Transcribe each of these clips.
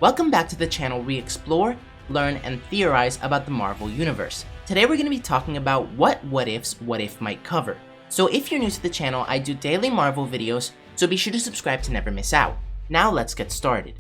Welcome back to the channel where we explore, learn, and theorize about the Marvel Universe. Today we're going to be talking about what ifs What If might cover. So if you're new to the channel, I do daily Marvel videos, so be sure to subscribe to never miss out. Now let's get started.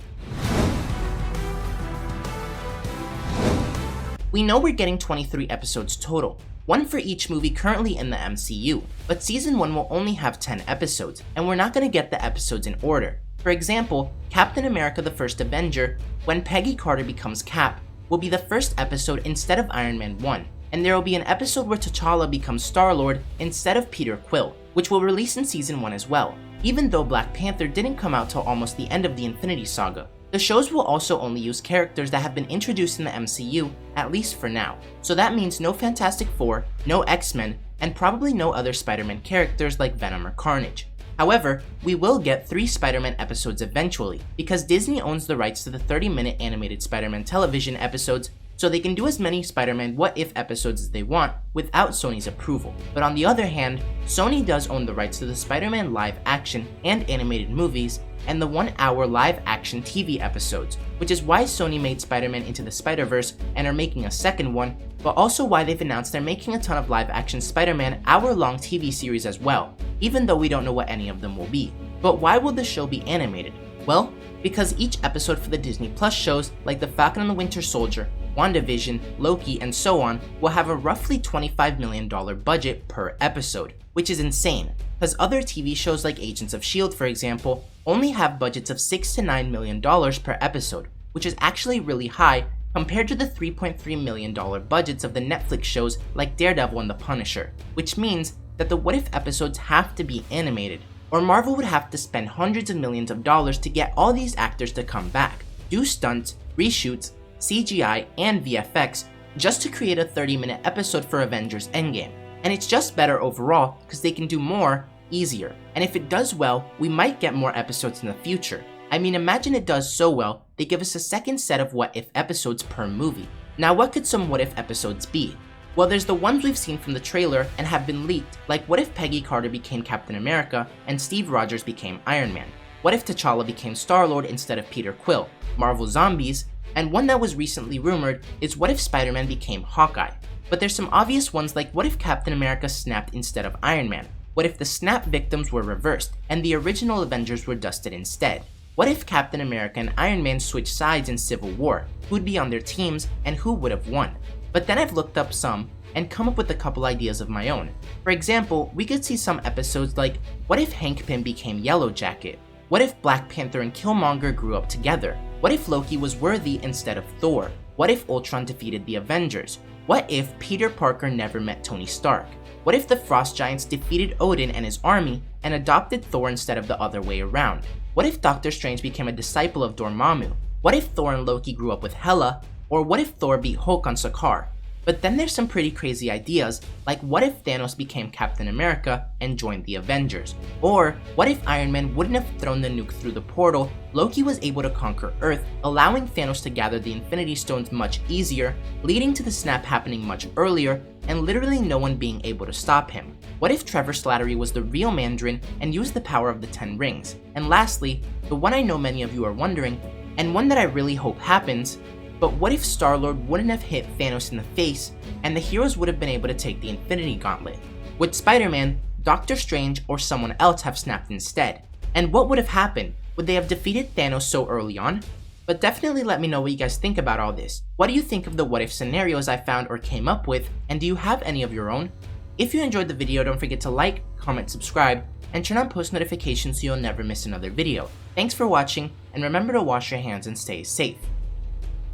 We know we're getting 23 episodes total, one for each movie currently in the MCU, but season 1 will only have 10 episodes, and we're not going to get the episodes in order. For example, Captain America the First Avenger, when Peggy Carter becomes Cap, will be the first episode instead of Iron Man 1, and there will be an episode where T'Challa becomes Star-Lord instead of Peter Quill, which will release in season 1 as well, even though Black Panther didn't come out till almost the end of the Infinity Saga. The shows will also only use characters that have been introduced in the MCU, at least for now, so that means no Fantastic Four, no X-Men, and probably no other Spider-Man characters like Venom or Carnage. However, we will get 3 Spider-Man episodes eventually, because Disney owns the rights to the 30-minute animated Spider-Man television episodes, so they can do as many Spider-Man What If episodes as they want without Sony's approval. But on the other hand, Sony does own the rights to the Spider-Man live action and animated movies, and the 1-hour live action TV episodes, which is why Sony made Spider-Man Into the Spider-Verse and are making a second one, but also why they've announced they're making a ton of live action Spider-Man hour-long TV series as well, even though we don't know what any of them will be. But why will the show be animated? Well, because each episode for the Disney Plus shows like The Falcon and the Winter Soldier, WandaVision, Loki, and so on will have a roughly $25 million budget per episode, which is insane, because other TV shows like Agents of S.H.I.E.L.D., for example, only have budgets of $6 to $9 million per episode, which is actually really high compared to the $3.3 million budgets of the Netflix shows like Daredevil and The Punisher, which means that the What If episodes have to be animated, or Marvel would have to spend hundreds of millions of dollars to get all these actors to come back, do stunts, reshoots, CGI, and VFX just to create a 30-minute episode for Avengers Endgame. And it's just better overall because they can do more easier. And if it does well, we might get more episodes in the future. I mean, imagine it does so well, they give us a second set of What If episodes per movie. Now, what could some What If episodes be? Well, there's the ones we've seen from the trailer and have been leaked, like what if Peggy Carter became Captain America and Steve Rogers became Iron Man? What if T'Challa became Star-Lord instead of Peter Quill? Marvel Zombies, and one that was recently rumored is what if Spider-Man became Hawkeye? But there's some obvious ones like what if Captain America snapped instead of Iron Man? What if the snap victims were reversed and the original Avengers were dusted instead? What if Captain America and Iron Man switched sides in Civil War? Who'd be on their teams and who would have won? But then I've looked up some and come up with a couple ideas of my own. For example, we could see some episodes like what if Hank Pym became Yellow Jacket? What if Black Panther and Killmonger grew up together? What if Loki was worthy instead of Thor? What if Ultron defeated the Avengers? What if Peter Parker never met Tony Stark? What if the Frost Giants defeated Odin and his army and adopted Thor instead of the other way around? What if Doctor Strange became a disciple of Dormammu? What if Thor and Loki grew up with Hela? Or what if Thor beat Hulk on Sakaar? But then there's some pretty crazy ideas, like what if Thanos became Captain America and joined the Avengers? Or what if Iron Man wouldn't have thrown the nuke through the portal, Loki was able to conquer Earth, allowing Thanos to gather the Infinity Stones much easier, leading to the snap happening much earlier, and literally no one being able to stop him? What if Trevor Slattery was the real Mandarin and used the power of the 10 rings? And lastly, the one I know many of you are wondering, and one that I really hope happens, but what if Star-Lord wouldn't have hit Thanos in the face, and the heroes would have been able to take the Infinity Gauntlet? Would Spider-Man, Doctor Strange, or someone else have snapped instead? And what would have happened? Would they have defeated Thanos so early on? But definitely let me know what you guys think about all this. What do you think of the what if scenarios I found or came up with, and do you have any of your own? If you enjoyed the video, don't forget to like, comment, subscribe, and turn on post notifications so you'll never miss another video. Thanks for watching, and remember to wash your hands and stay safe.